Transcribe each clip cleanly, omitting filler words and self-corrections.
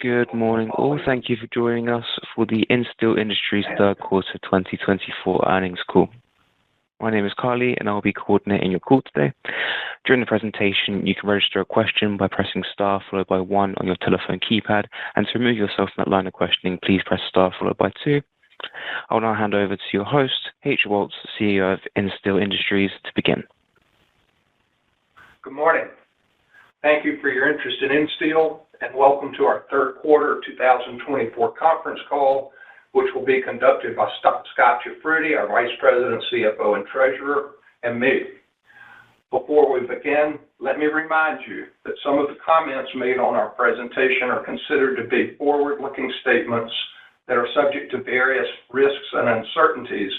Good morning, all. Thank you for joining us for the Insteel Industries third quarter 2024 earnings call. My name is Carly, and I'll be coordinating your call today. During the presentation, you can register a question by pressing star followed by 1 on your telephone keypad, and to remove yourself from that line of questioning, please press star followed by 2. I will now hand over to your host, H. Waltz, CEO of Insteel Industries, to begin. Good morning. Thank you for your interest in Insteel, and welcome to our third quarter 2024 conference call, which will be conducted by Scott Chiafrutti, our Vice President, CFO, and Treasurer, and me. Before we begin, let me remind you that some of the comments made on our presentation are considered to be forward-looking statements that are subject to various risks and uncertainties,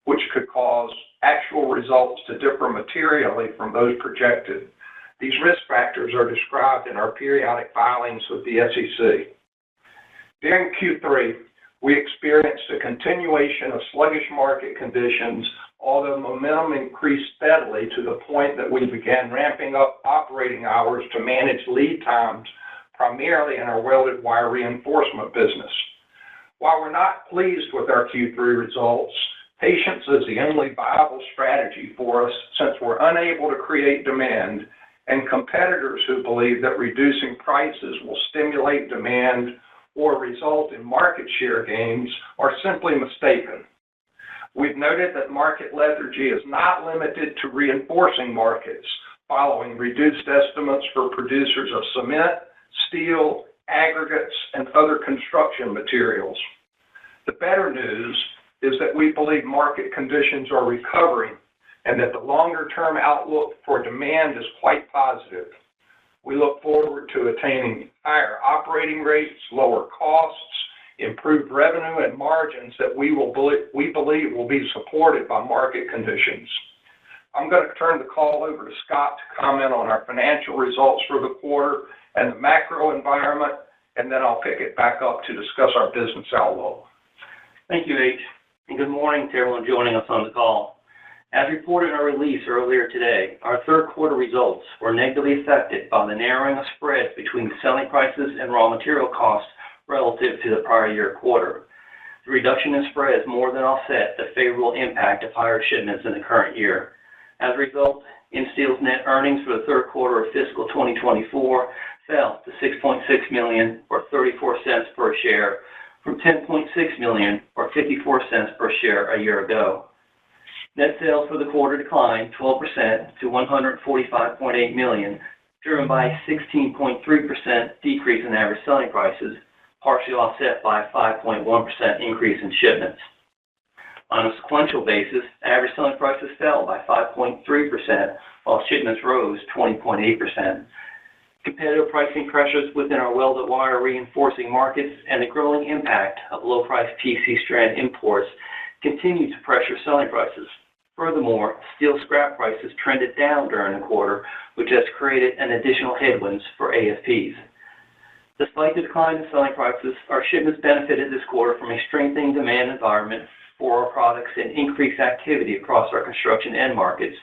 which could cause actual results to differ materially from those projected. These risk factors are described in our periodic filings with the SEC. During Q3, we experienced a continuation of sluggish market conditions, although momentum increased steadily to the point that we began ramping up operating hours to manage lead times, primarily in our welded wire reinforcement business. While we're not pleased with our Q3 results, patience is the only viable strategy for us since we're unable to create demand, and competitors who believe that reducing prices will stimulate demand or result in market share gains are simply mistaken. We've noted that market lethargy is not limited to reinforcing markets, following reduced estimates for producers of cement, steel, aggregates, and other construction materials. The better news is that we believe market conditions are recovering and that the longer-term outlook for demand is quite positive. We look forward to attaining higher operating rates, lower costs, improved revenue, and margins that we believe will be supported by market conditions. I'm going to turn the call over to Scott to comment on our financial results for the quarter and the macro environment, and then I'll pick it back up to discuss our business outlook. Thank you, H. And good morning to everyone joining us on the call. As reported in our release earlier today, our third quarter results were negatively affected by the narrowing of spreads between selling prices and raw material costs relative to the prior year quarter. The reduction in spreads more than offset the favorable impact of higher shipments in the current year. As a result, Insteel's net earnings for the third quarter of fiscal 2024 fell to $6.6 million, or 34 cents per share, from $10.6 million, or 54 cents per share a year ago. Net sales for the quarter declined 12% to $145.8 million, driven by a 16.3% decrease in average selling prices, partially offset by a 5.1% increase in shipments. On a sequential basis, average selling prices fell by 5.3%, while shipments rose 20.8%. Competitive pricing pressures within our welded wire reinforcing markets and the growing impact of low-priced PC strand imports continue to pressure selling prices. Furthermore, steel scrap prices trended down during the quarter, which has created an additional headwinds for ASPs. Despite the decline in selling prices, our shipments benefited this quarter from a strengthening demand environment for our products and increased activity across our construction end markets.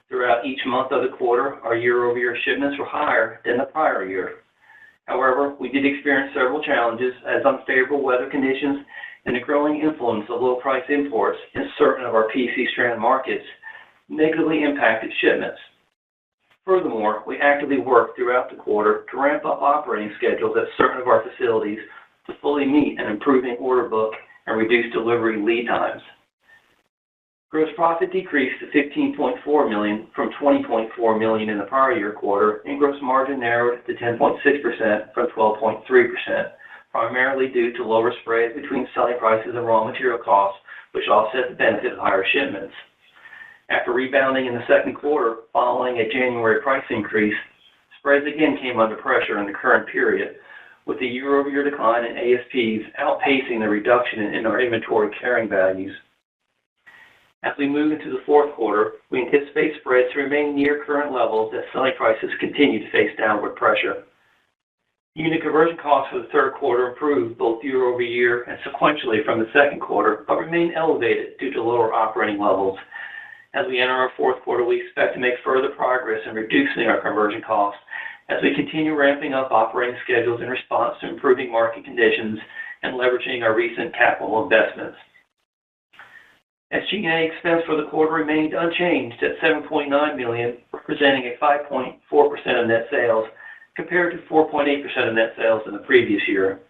Throughout each month of the quarter, our year-over-year shipments were higher than the prior year. However, we did experience several challenges as unfavorable weather conditions and the growing influence of low-price imports in certain of our PC strand markets negatively impacted shipments. Furthermore, we actively worked throughout the quarter to ramp up operating schedules at certain of our facilities to fully meet an improving order book and reduce delivery lead times. Gross profit decreased to $15.4 million from $20.4 million in the prior year quarter, and gross margin narrowed to 10.6% from 12.3%. Primarily due to lower spreads between selling prices and raw material costs, which offset the benefit of higher shipments. After rebounding in the second quarter following a January price increase, spreads again came under pressure in the current period, with the year-over-year decline in ASPs outpacing the reduction in our inventory carrying values. As we move into the fourth quarter, we anticipate spreads to remain near current levels as selling prices continue to face downward pressure. Unit conversion costs for the third quarter improved both year-over-year and sequentially from the second quarter, but remain elevated due to lower operating levels. As we enter our fourth quarter, we expect to make further progress in reducing our conversion costs as we continue ramping up operating schedules in response to improving market conditions and leveraging our recent capital investments. SG&A expense for the quarter remained unchanged at $7.9 million, representing a 5.4% of net sales, compared to 4.8% of net sales in the previous year.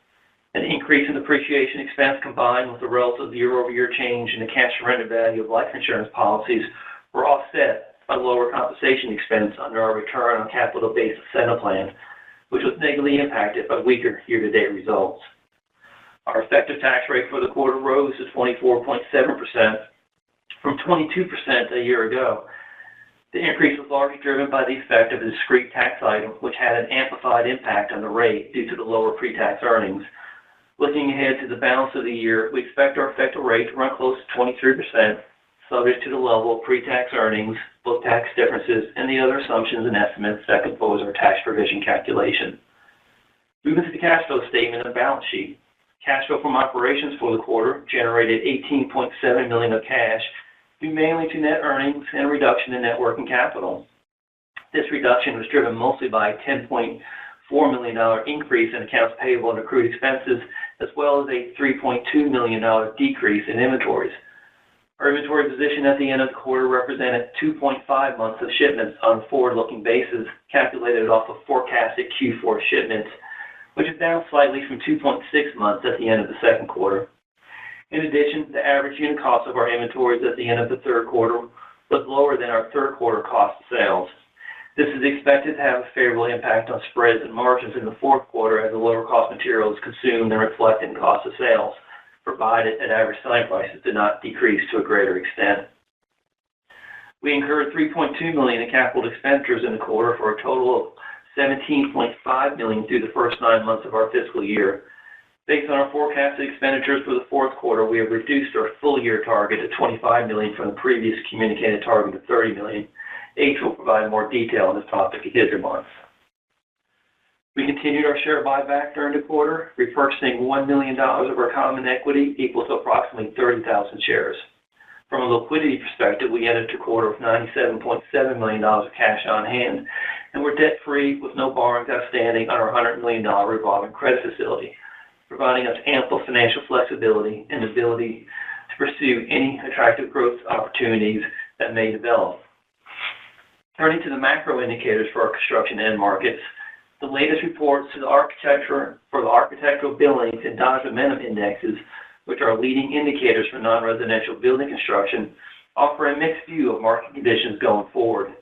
An increase in depreciation expense combined with the relative year-over-year change in the cash surrender value of life insurance policies were offset by lower compensation expense under our return on capital-based incentive plan, which was negatively impacted by weaker year-to-date results. Our effective tax rate for the quarter rose to 24.7% from 22% a year ago. The increase was largely driven by the effect of a discrete tax item, which had an amplified impact on the rate due to the lower pre-tax earnings. Looking ahead to the balance of the year, we expect our effective rate to run close to 23%, subject to the level of pre-tax earnings, book tax differences, and the other assumptions and estimates that compose our tax provision calculation. Moving to the cash flow statement and balance sheet. Cash flow from operations for the quarter generated $18.7 million of cash, due mainly to net earnings and a reduction in net working capital. This reduction was driven mostly by a $10.4 million increase in accounts payable and accrued expenses, as well as a $3.2 million decrease in inventories. Our inventory position at the end of the quarter represented 2.5 months of shipments on a forward-looking basis, calculated off of forecasted Q4 shipments, which is down slightly from 2.6 months at the end of the second quarter. In addition, the average unit cost of our inventories at the end of the third quarter was lower than our third quarter cost of sales. This is expected to have a favorable impact on spreads and margins in the fourth quarter as the lower cost material is consumed and reflected in cost of sales, provided that average selling prices did not decrease to a greater extent. We incurred $3.2 million in capital expenditures in the quarter for a total of $17.5 million through the first 9 months of our fiscal year. Based on our forecasted expenditures for the fourth quarter, we have reduced our full-year target to $25 million from the previous communicated target of $30 million. H will provide more detail on this topic in his remarks. We continued our share buyback during the quarter, repurchasing $1 million of our common equity, equal to approximately 30,000 shares. From a liquidity perspective, we ended the quarter with $97.7 million of cash on hand, and we're debt-free with no borrowings outstanding on our $100 million revolving credit facility, providing us ample financial flexibility and ability to pursue any attractive growth opportunities that may develop. Turning to the macro indicators for our construction end markets, the latest reports to the architectural billings and Dodge Momentum Indexes, which are leading indicators for non-residential building construction, offer a mixed view of market conditions going forward.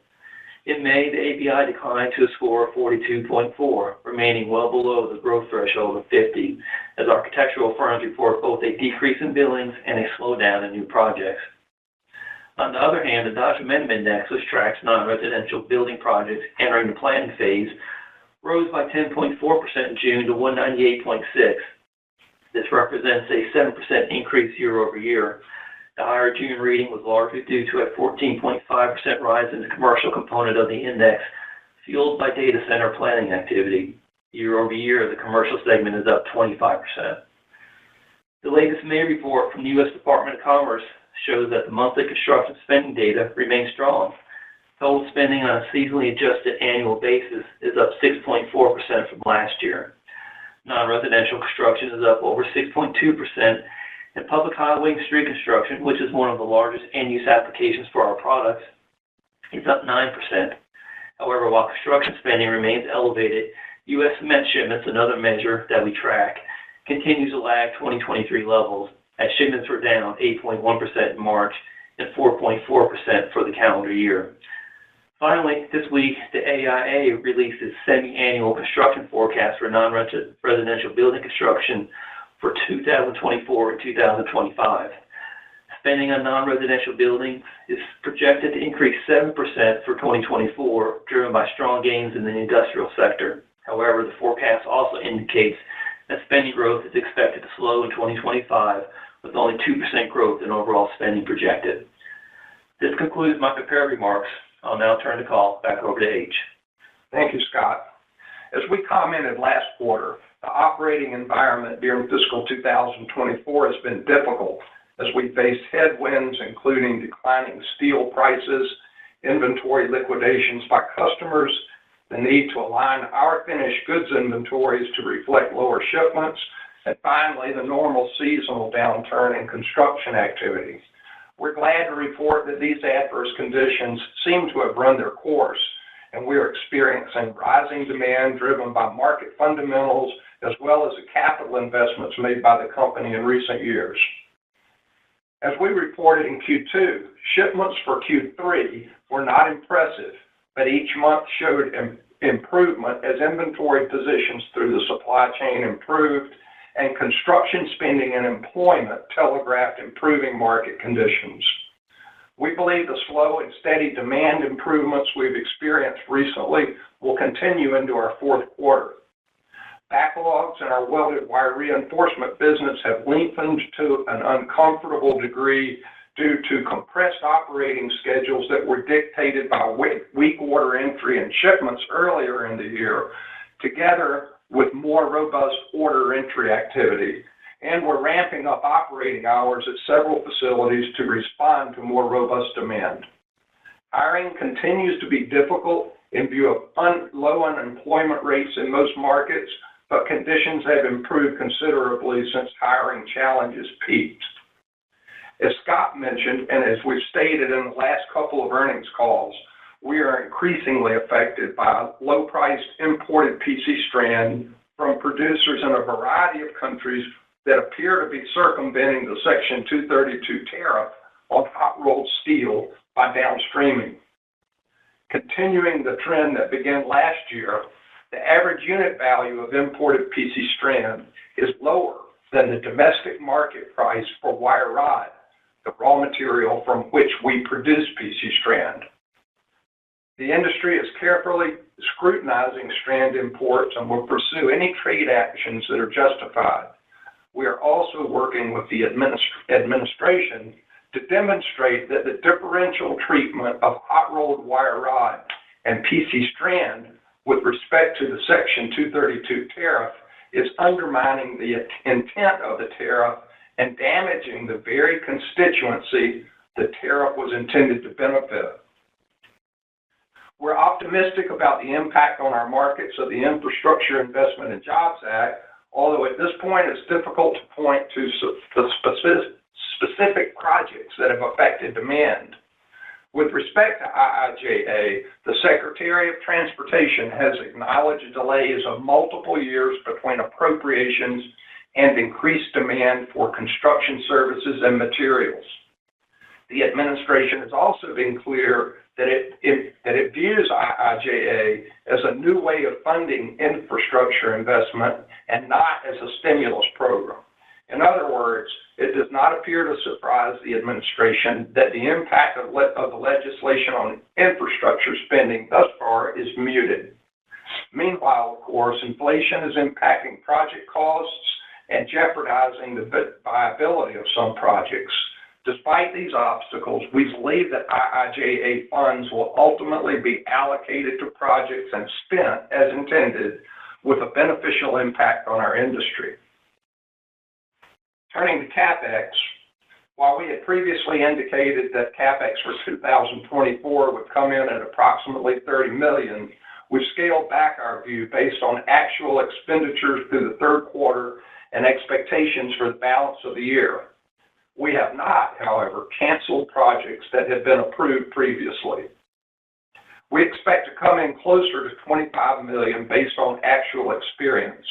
In May, the ABI declined to a score of 42.4, remaining well below the growth threshold of 50, as architectural firms report both a decrease in billings and a slowdown in new projects. On the other hand, the Dodge Momentum Index, which tracks non-residential building projects entering the planning phase, rose by 10.4% in June to 198.6. This represents a 7% increase year over year. The higher June reading was largely due to a 14.5% rise in the commercial component of the index, fueled by data center planning activity. Year over year, the commercial segment is up 25%. The latest May report from the U.S. Department of Commerce shows that the monthly construction spending data remains strong. Total spending on a seasonally adjusted annual basis is up 6.4% from last year. Non-residential construction is up over 6.2%, and public highway and street construction, which is one of the largest end-use applications for our products, is up 9%. However, while construction spending remains elevated, U.S. cement shipments, another measure that we track, continues to lag 2023 levels, as shipments were down 8.1% in March and 4.4% for the calendar year. Finally, this week, the AIA released its semi-annual construction forecast for non-residential building construction for 2024 and 2025. Spending on non-residential buildings is projected to increase 7% for 2024, driven by strong gains in the industrial sector. However, the forecast also indicates that spending growth is expected to slow in 2025, with only 2% growth in overall spending projected. This concludes my prepared remarks. I'll now turn the call back over to H. Thank you, Scott. As we commented last quarter, the operating environment during fiscal 2024 has been difficult as we face headwinds, including declining steel prices, inventory liquidations by customers, the need to align our finished goods inventories to reflect lower shipments, and finally, the normal seasonal downturn in construction activity. We're glad to report that these adverse conditions seem to have run their course, and we are experiencing rising demand driven by market fundamentals as well as the capital investments made by the company in recent years. As we reported in Q2, shipments for Q3 were not impressive, but each month showed improvement as inventory positions through the supply chain improved and construction spending and employment telegraphed improving market conditions. We believe the slow and steady demand improvements we've experienced recently will continue into our fourth quarter. Backlogs in our welded wire reinforcement business have lengthened to an uncomfortable degree due to compressed operating schedules that were dictated by weak order entry and shipments earlier in the year, together with more robust order entry activity. And we're ramping up operating hours at several facilities to respond to more robust demand. Hiring continues to be difficult in view of low unemployment rates in most markets, but conditions have improved considerably since hiring challenges peaked. As Scott mentioned, and as we've stated in the last couple of earnings calls, we are increasingly affected by low-priced imported PC strand from producers in a variety of countries that appear to be circumventing the Section 232 tariff on hot-rolled steel by downstreaming. Continuing the trend that began last year, the average unit value of imported PC strand is lower than the domestic market price for wire rod, the raw material from which we produce PC strand. The industry is carefully scrutinizing strand imports and will pursue any trade actions that are justified. We are also working with the administration to demonstrate that the differential treatment of hot-rolled wire rod and PC strand with respect to the Section 232 tariff is undermining the intent of the tariff and damaging the very constituency the tariff was intended to benefit. We're optimistic about the impact on our markets of the Infrastructure Investment and Jobs Act, although at this point it's difficult to point to the specific projects that have affected demand. With respect to IIJA, the Secretary of Transportation has acknowledged delays of multiple years between appropriations and increased demand for construction services and materials. The administration has also been clear that it views IIJA as a new way of funding infrastructure investment and not as a stimulus program. In other words, it does not appear to surprise the administration that the impact of the legislation on infrastructure spending thus far is muted. Meanwhile, of course, inflation is impacting project costs and jeopardizing the viability of some projects. Despite these obstacles, we believe that IIJA funds will ultimately be allocated to projects and spent as intended with a beneficial impact on our industry. Turning to CapEx, while we had previously indicated that CapEx for 2024 would come in at approximately $30 million, we scaled back our view based on actual expenditures through the third quarter and expectations for the balance of the year. We have not, however, canceled projects that had been approved previously. We expect to come in closer to $25 million based on actual experience.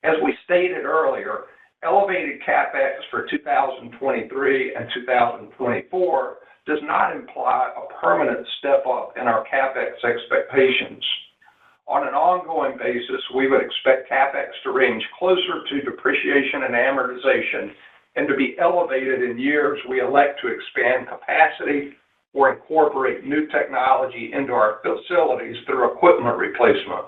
As we stated earlier, elevated CapEx for 2023 and 2024 does not imply a permanent step up in our CapEx expectations. On an ongoing basis, we would expect CapEx to range closer to depreciation and amortization and to be elevated in years we elect to expand capacity or incorporate new technology into our facilities through equipment replacement.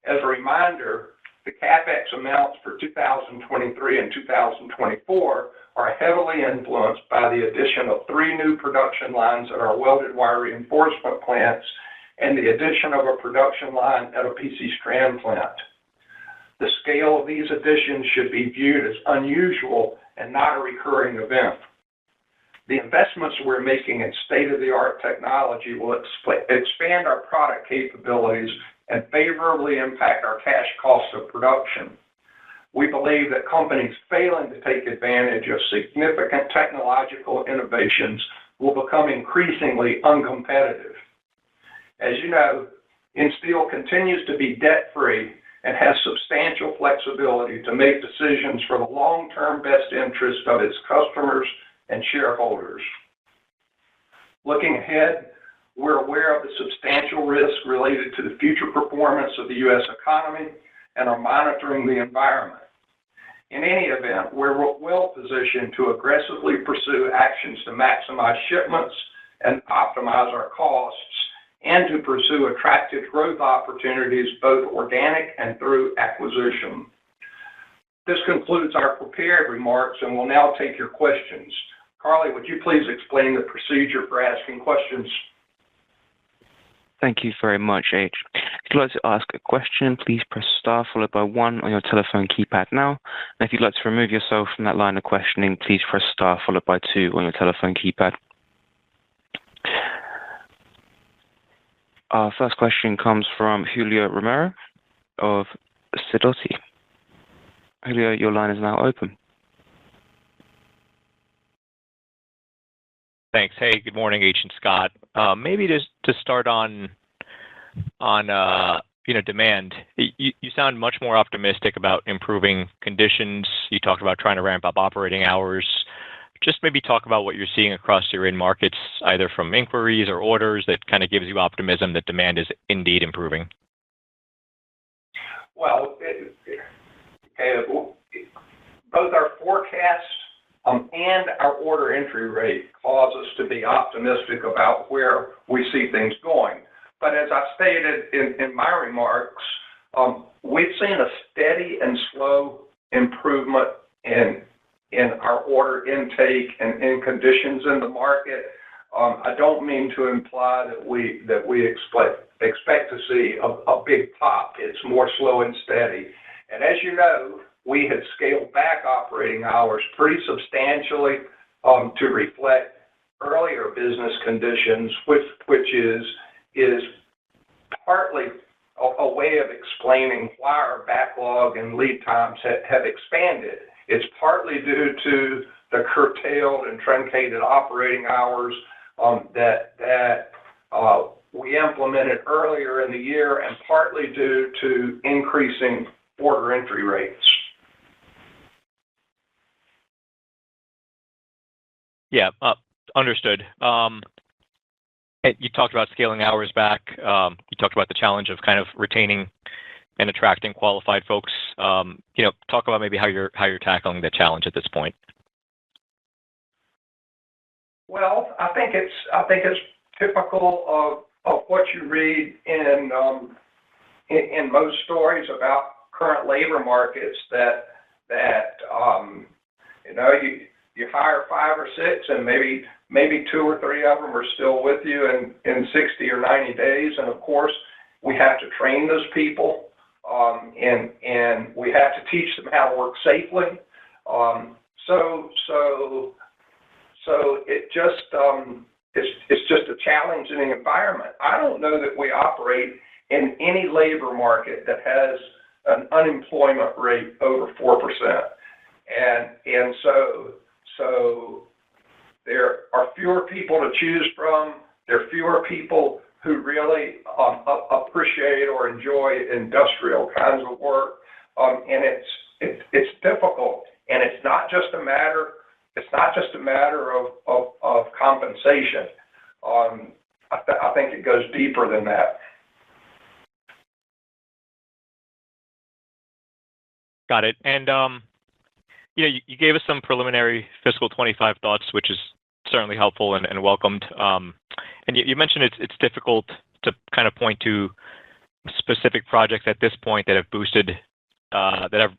As a reminder, the CapEx amounts for 2023 and 2024 are heavily influenced by the addition of 3 new production lines at our welded wire reinforcement plants and the addition of a production line at a PC strand plant. The scale of these additions should be viewed as unusual and not a recurring event. The investments we're making in state-of-the-art technology will expand our product capabilities and favorably impact our cash costs of production. We believe that companies failing to take advantage of significant technological innovations will become increasingly uncompetitive. As you know, Insteel continues to be debt-free and has substantial flexibility to make decisions for the long-term best interest of its customers and shareholders. Looking ahead, we're aware of the substantial risk related to the future performance of the U.S. economy and are monitoring the environment. In any event, we're well positioned to aggressively pursue actions to maximize shipments and optimize our costs, and to pursue attractive growth opportunities, both organic and through acquisition. This concludes our prepared remarks, and we'll now take your questions. Carly, would you please explain the procedure for asking questions? Thank you very much, H. If you'd like to ask a question, please press star followed by 1 on your telephone keypad now. And if you'd like to remove yourself from that line of questioning, please press star followed by 2 on your telephone keypad. Our first question comes from Julio Romero of Sidoti. Julio, your line is now open. Thanks. Hey, good morning, H and Scott. Maybe just to start on demand. You sound much more optimistic about improving conditions. You talked about trying to ramp up operating hours. Just maybe talk about what you're seeing across your end markets, either from inquiries or orders, that kind of gives you optimism that demand is indeed improving. Well, both our forecast and our order entry rate cause us to be optimistic about where we see things going. But as I stated in my remarks, we've seen a steady and slow improvement in our order intake and in conditions in the market. I don't mean to imply that we expect to see a big pop. It's more slow and steady. And as you know, we had scaled back operating hours pretty substantially to reflect earlier business conditions, which is partly a way of explaining why our backlog and lead times have expanded. It's partly due to the curtailed and truncated operating hours that we implemented earlier in the year, and partly due to increasing order entry rates. Yeah, understood. You talked about scaling hours back. You talked about the challenge of kind of retaining and attracting qualified folks. Talk about maybe how you're tackling the challenge at this point. Well, I think it's typical of what you read in most stories about current labor markets that you hire 5 or 6, and maybe 2 or 3 of them are still with you in 60 or 90 days. And of course, we have to train those people, and we have to teach them how to work safely. So it's just a challenging environment. I don't know that we operate in any labor market that has an unemployment rate over 4%, and so there are fewer people to choose from. There are fewer people who really appreciate or enjoy industrial kinds of work, and it's difficult. And it's not just a matter of compensation. I think it goes deeper than that. Got it. And you gave us some preliminary fiscal 25 thoughts, which is certainly helpful and welcomed. And you mentioned it's difficult to kind of point to specific projects at this point that have boosted, that have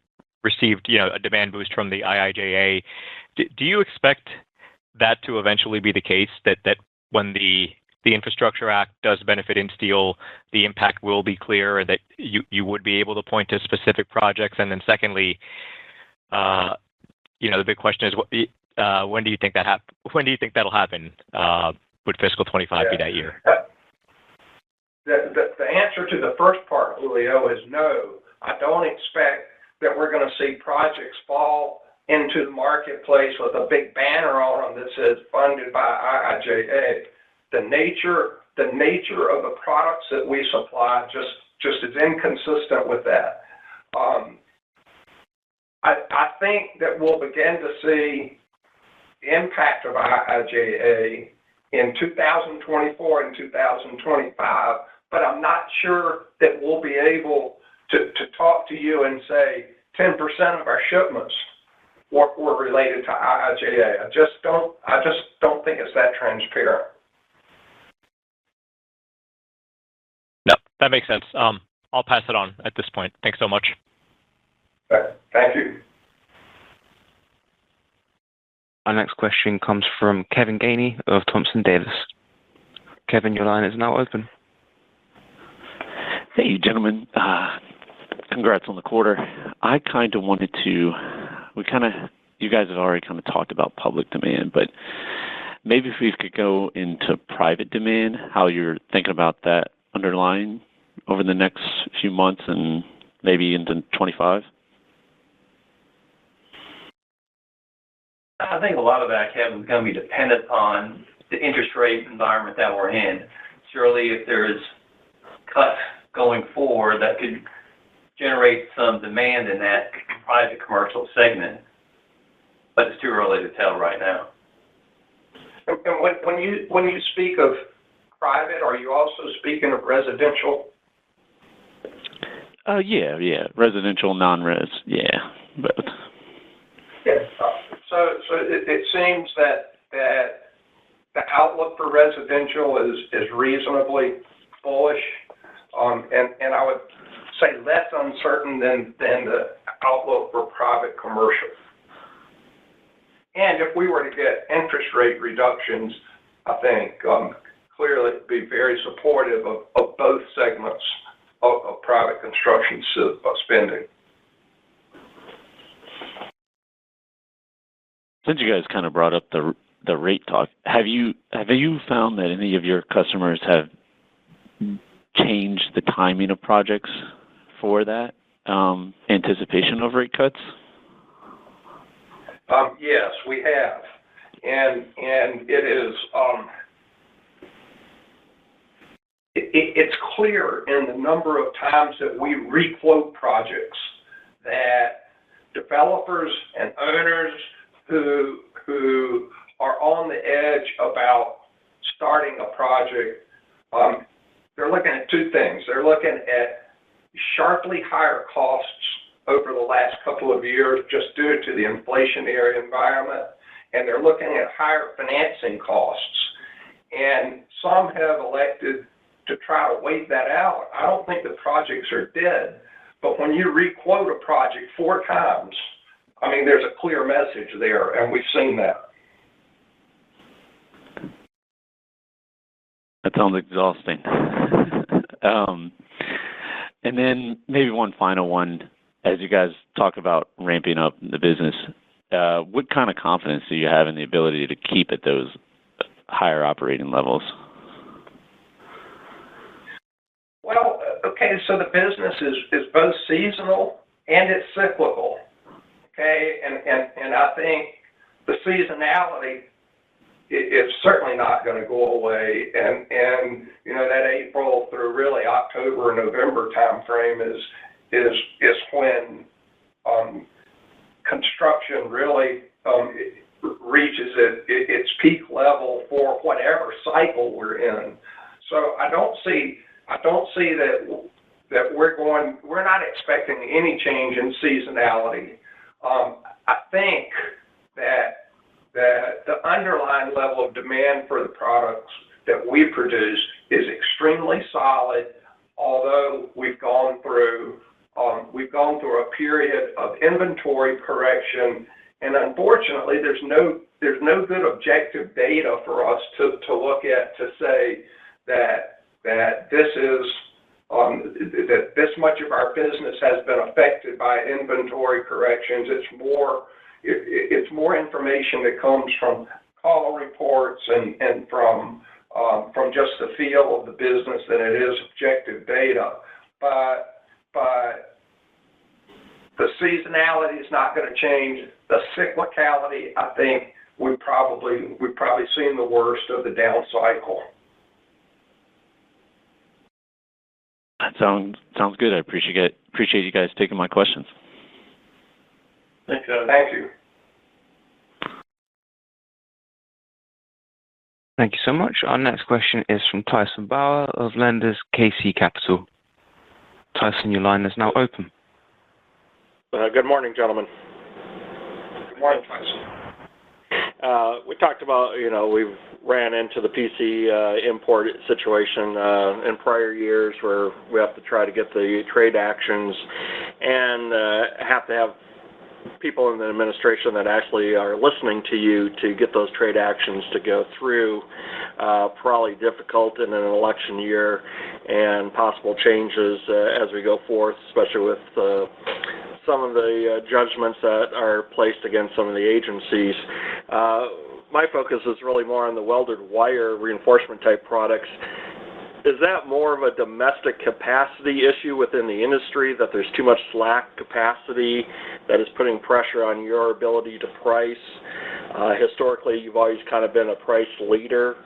received a demand boost from the IIJA. Do you expect that to eventually be the case, that when the Infrastructure Act does benefit Insteel, the impact will be clear, and that you would be able to point to specific projects? And then secondly, the big question is, when do you think that'll happen? Would fiscal 25 be that year? The answer to the first part, Julio, is no. I don't expect that we're going to see projects fall into the marketplace with a big banner on them that says funded by IIJA. The nature of the products that we supply just is inconsistent with that. I think that we'll begin to see the impact of IIJA in 2024 and 2025, but I'm not sure that we'll be able to talk to you and say 10% of our shipments were related to IIJA. I just don't think it's that transparent. No, that makes sense. I'll pass it on at this point. Thanks so much. Thank you. Our next question comes from Kevin Gainey of Thompson Davis. Kevin, your line is now open. Hey, gentlemen. Congrats on the quarter. I kind of wanted to, you guys have already kind of talked about public demand, but maybe if we could go into private demand, how you're thinking about that underlying over the next few months and maybe into 25? I think a lot of that, Kevin, is going to be dependent upon the interest rate environment that we're in. Surely, if there is cuts going forward, that could generate some demand in that private commercial segment, but it's too early to tell right now. And when you speak of private, are you also speaking of residential? Yeah, residential, non-res, yeah, both. Yeah. So it seems that the outlook for residential is reasonably bullish, and I would say less uncertain than the outlook for private commercial. And if we were to get interest rate reductions, I think clearly it would be very supportive of both segments of private construction spending. Since you guys kind of brought up the rate talk, have you found that any of your customers have changed the timing of projects for that anticipation of rate cuts? Yes, we have, and it is. It's clear in the number of times that we requote projects that developers and owners who are on the edge about starting a project, they're looking at two things. They're looking at sharply higher costs over the last couple of years just due to the inflationary environment, and they're looking at higher financing costs. And some have elected to try to wait that out. I don't think the projects are dead, but when you requote a project 4 times, I mean, there's a clear message there, and we've seen that. That sounds exhausting. And then maybe one final one, as you guys talk about ramping up the business, what kind of confidence do you have in the ability to keep at those higher operating levels? Well, okay, so the business is both seasonal and it's cyclical. Okay, and I think the seasonality is certainly not going to go away, and you know that April through really October, November time frame is when construction really reaches its peak level for whatever cycle we're in. So I don't see that we're not expecting any change in seasonality. I think that the underlying level of demand for the products that we produce is extremely solid, although we've gone through a period of inventory correction, and unfortunately there's no good objective data for us to look at to say that this much of our business has been affected by inventory corrections. It's more it's more information that comes from call reports and from just the feel of the business than it is objective data. But the seasonality is not going to change. The cyclicality, I think we've probably seen the worst of the down cycle. That sounds good. I appreciate you guys taking my questions. Thanks, Adam. Thank you. Thank you so much. Our next question is from Tyson Bauer of Lenders KC Capital. Tyson, your line is now open. Good morning, gentlemen. Good morning, Tyson. We talked about, we've ran into the PC import situation in prior years where we have to try to get the trade actions and have to have people in the administration that actually are listening to you to get those trade actions to go through. Probably difficult in an election year and possible changes as we go forth, especially with some of the judgments that are placed against some of the agencies. My focus is really more on the welded wire reinforcement type products. Is that more of a domestic capacity issue within the industry, that there's too much slack capacity that is putting pressure on your ability to price? Historically, you've always kind of been a price leader.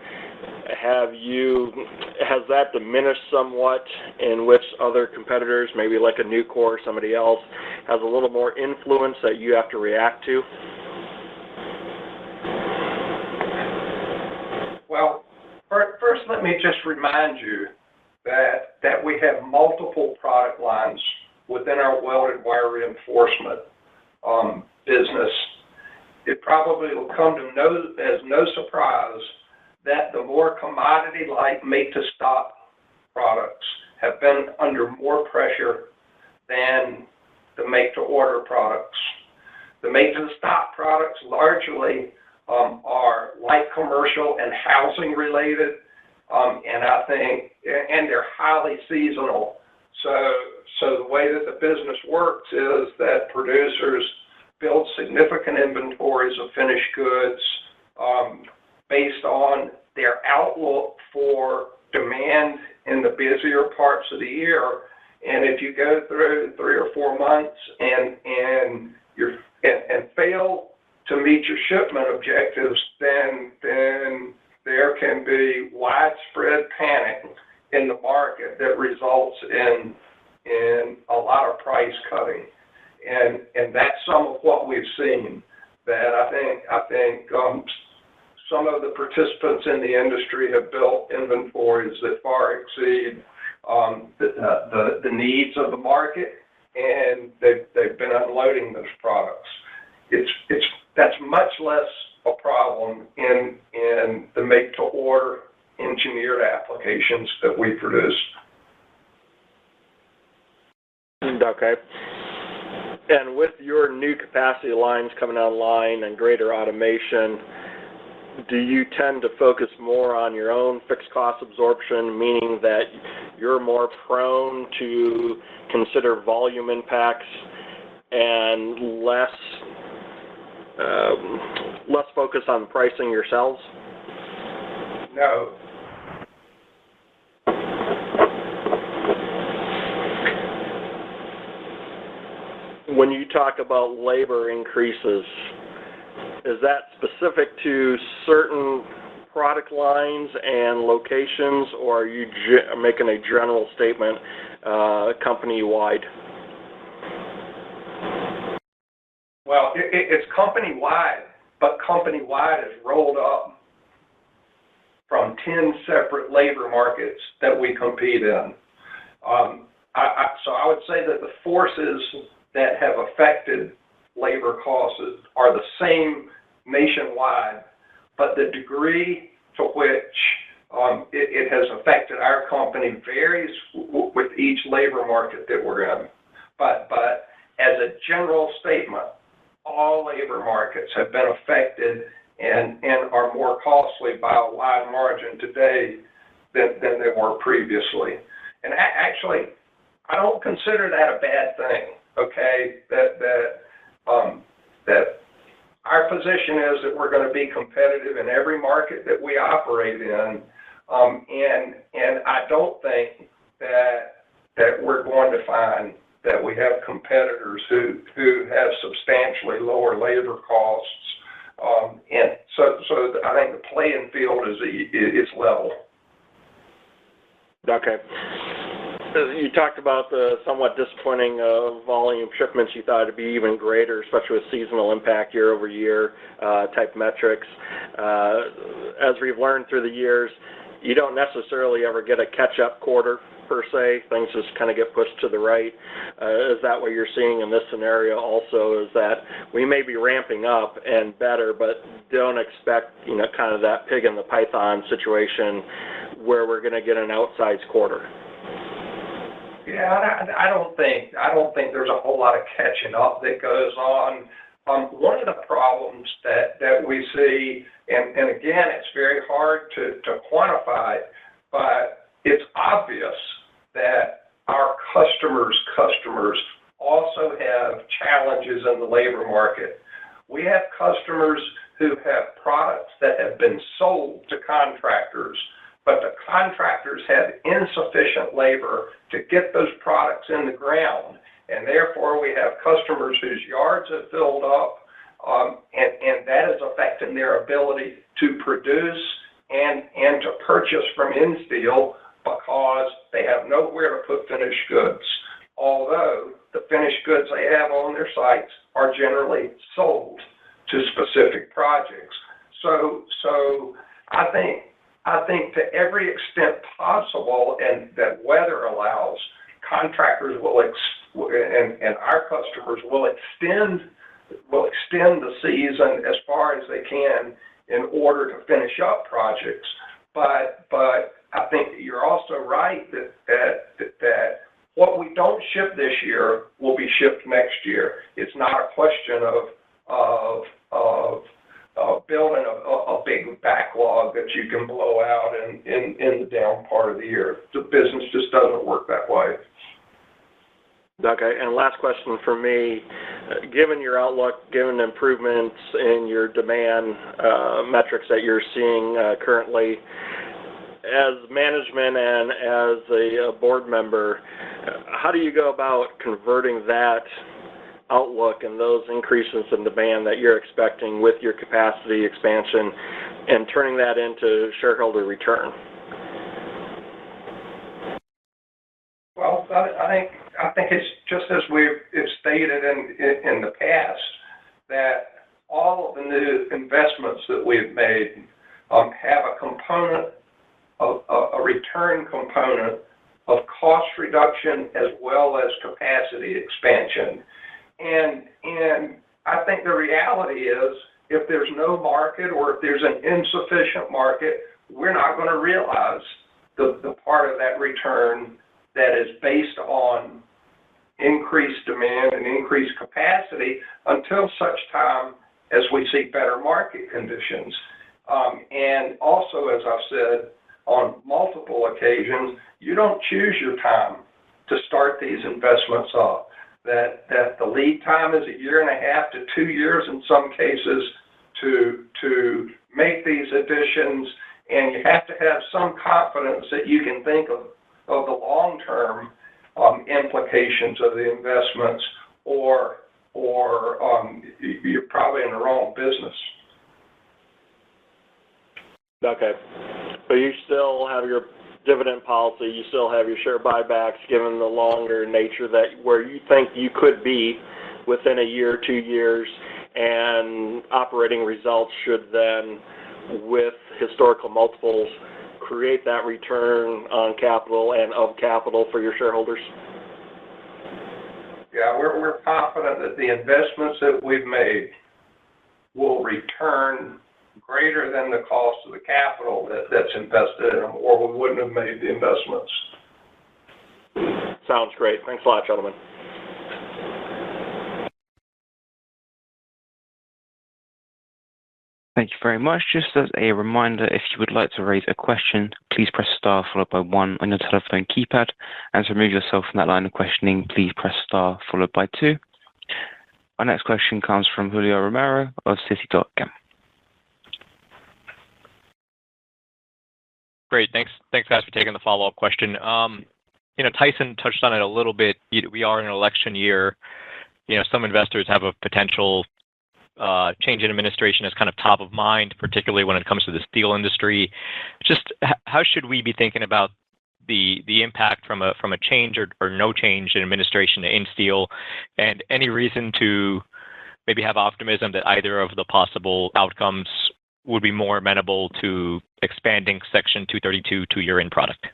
Has that diminished somewhat in which other competitors, maybe like a Nucor or somebody else, has a little more influence that you have to react to? Well, first let me just remind you that we have multiple product lines within our welded wire reinforcement business. It probably will come to as no surprise that the more commodity-like make-to-stock products have been under more pressure than the make-to-order products. The make-to-stock products largely are light commercial and housing related, and they're highly seasonal. So the way that the business works is that producers build significant inventories of finished goods based on their outlook for demand in the busier parts of the year. And if you go through 3 or 4 months and fail to meet your shipment objectives, then there can be widespread panic in the market that results in a lot of price cutting. And that's some of what we've seen. That I think some of the participants in the industry have built inventories that far exceed the needs of the market, and they've been unloading those products. That's much less a problem in the make-to-order engineered applications that we produce. Okay. And with your new capacity lines coming online and greater automation, do you tend to focus more on your own fixed cost absorption, meaning that you're more prone to consider volume impacts and less focus on pricing yourselves? No. When you talk about labor increases, is that specific to certain product lines and locations, or are you making a general statement company-wide? Well, it's company-wide, but company-wide is rolled up from 10 separate labor markets that we compete in. So I would say that the forces that have affected labor costs are the same nationwide, but the degree to which it has affected our company varies with each labor market that we're in. But as a general statement, all labor markets have been affected and are more costly by a wide margin today than they were previously. And actually, I don't consider that a bad thing. Okay, that position is that we're going to be competitive in every market that we operate in, and I don't think that we're going to find that we have competitors who have substantially lower labor costs, and so I think the playing field is level. Okay. You talked about the somewhat disappointing volume shipments. You thought it'd be even greater, especially with seasonal impact year-over-year type metrics. As we've learned through the years, you don't necessarily ever get a catch-up quarter per se. Things just kind of get pushed to the right. Is that what you're seeing in this scenario also, is that we may be ramping up and better, but don't expect, kind of that pig in the python situation where we're going to get an outsized quarter? Yeah, I don't think there's a whole lot of catching up that goes on. One of the problems that we see, and again, it's very hard to quantify, but it's obvious that our customers also have challenges in the labor market. We have customers who have products that have been sold to contractors, but the contractors have insufficient labor to get those products in the ground, and therefore we have customers whose yards have filled up, and that is affecting their ability to produce and to purchase from Insteel because they have nowhere to put finished goods, although the finished goods they have on their sites are generally sold to specific projects. So I think to every extent possible, and that weather allows, contractors and our customers will extend the season as far as they can in order to finish up projects. But I think you're also right that what we don't ship this year will be shipped next year. It's not a question of building a big backlog that you can blow out in the down part of the year. The business just doesn't work that way. Okay, and last question for me. Given your outlook, given improvements in your demand metrics that you're seeing currently, as management and as a board member, how do you go about converting that outlook and those increases in demand that you're expecting with your capacity expansion and turning that into shareholder return? Well, I think it's just as we've stated in the past, that all of the new investments that we've made have a component of a return component of cost reduction as well as capacity expansion. And I think the reality is, if there's no market or if there's an insufficient market, we're not going to realize the part of that return that is based on increased demand and increased capacity until such time as we see better market conditions. And also, as I've said on multiple occasions, you don't choose your time to start these investments up. That the lead time is 1.5 years to 2 years in some cases to make these additions, and you have to have some confidence that you can think of the long-term implications of the investments, or you're probably in the wrong business. Okay. So you still have your dividend policy, you still have your share buybacks, given the longer nature that where you think you could be within 1 year, 2 years, and operating results should then, with historical multiples, create that return on capital and of capital for your shareholders? Yeah, we're confident that the investments that we've made will return greater than the cost of the capital that's invested in them, or we wouldn't have made the investments. Sounds great. Thanks a lot, gentlemen. Thank you very much. Just as a reminder, if you would like to raise a question, please press star followed by 1 on your telephone keypad, and to remove yourself from that line of questioning, please press star followed by 2. Our next question comes from Julio Romero of Citi.com. Great. Thanks, guys, for taking the follow-up question. Tyson touched on it a little bit. We are in an election year. Some investors have a potential change in administration as kind of top of mind, particularly when it comes to the steel industry. Just how should we be thinking about the impact from a change or no change in administration to Insteel, and any reason to maybe have optimism that either of the possible outcomes would be more amenable to expanding Section 232 to your end product?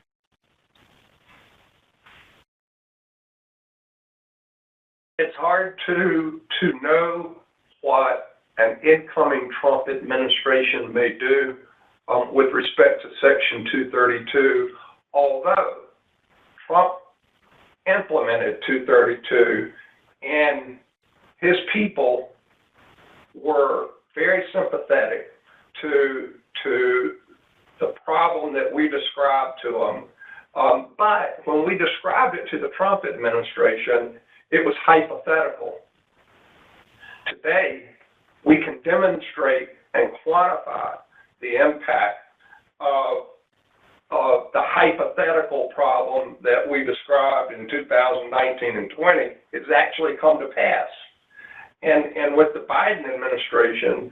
It's hard to know what an incoming Trump administration may do with respect to Section 232, although Trump implemented 232 and his people were very sympathetic to the problem that we described to them. But when we described it to the Trump administration, it was hypothetical. Today, we can demonstrate and quantify the impact of the hypothetical problem that we described in 2019 and 20 has actually come to pass. And with the Biden administration,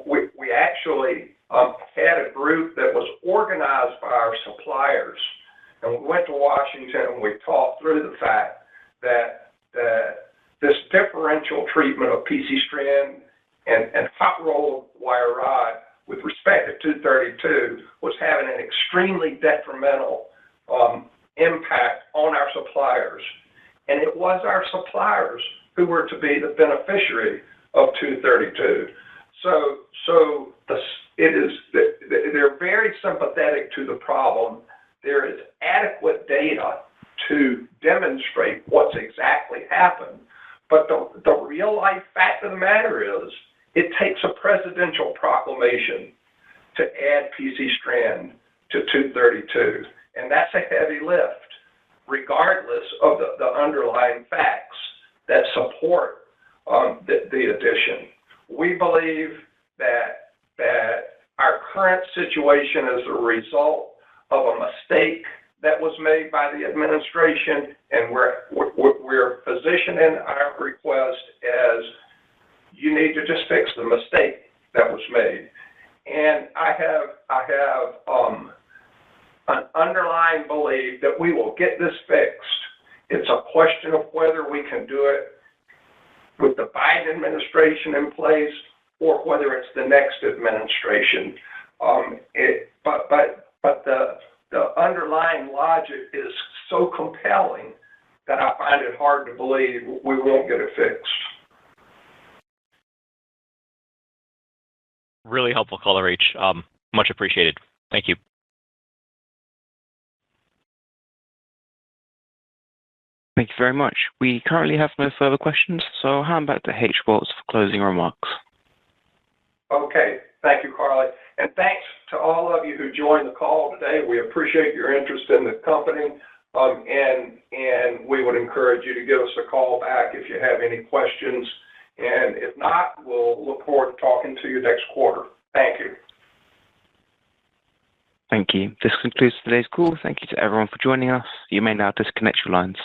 we actually had a group that was organized by our suppliers. And we went to Washington and we talked through the fact that this differential treatment of PC strand and hot rolled wire rod with respect to 232 was having an extremely detrimental impact on our suppliers. And it was our suppliers who were to be the beneficiary of 232. So they're very sympathetic to the problem. There is adequate data to demonstrate what's exactly happened. But the real life fact of the matter is it takes a presidential proclamation to add PC strand to 232. And that's a heavy lift, regardless of the underlying facts that support the addition. We believe that our current situation is a result of a mistake that was made by the administration, and we're positioning our request as you need to just fix the mistake that was made. And I have an underlying belief that we will get this fixed. It's a question of whether we can do it with the Biden administration in place or whether it's the next administration. But the underlying logic is so compelling that I find it hard to believe we won't get it fixed. Really helpful color, H. Much appreciated. Thank you. Thank you very much. We currently have no further questions, so I'll hand back to H. Waltz for closing remarks. Okay. Thank you, Carly. And thanks to all of you who joined the call today. We appreciate your interest in the company, and we would encourage you to give us a call back if you have any questions. And if not, we'll look forward to talking to you next quarter. Thank you. Thank you. This concludes today's call. Thank you to everyone for joining us. You may now disconnect your lines.